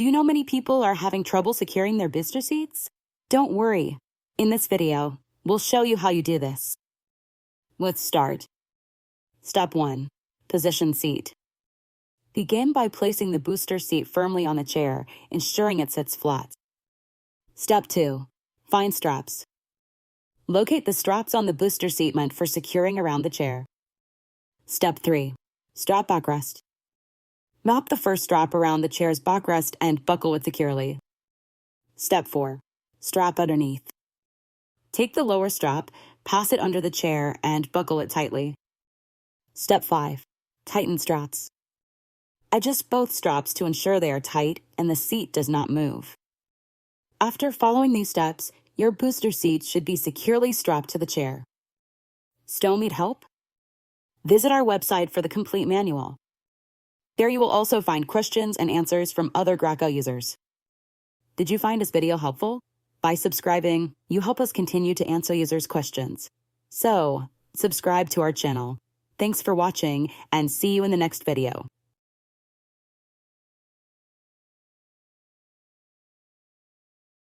Do you know many people are having trouble securing their booster seats? Don't worry. In this video, we'll show you how you do this. Let's start. Step 1. Position seat. Begin by placing the booster seat firmly on the chair, ensuring it sits flat. Step 2. Find straps. Locate the straps on the booster seat meant for securing around the chair. Step 3. Strap backrest. Map the first strap around the chair's backrest and buckle it securely. Step 4. Strap underneath. Take the lower strap, pass it under the chair, and buckle it tightly. Step 5. Tighten straps. Adjust both straps to ensure they are tight and the seat does not move. After following these steps, your booster seat should be securely strapped to the chair. Still need help? Visit our website for the complete manual. There you will also find questions and answers from other Graco users. Did you find this video helpful? By subscribing, you help us continue to answer users' questions. So, subscribe to our channel. Thanks for watching and see you in the next video.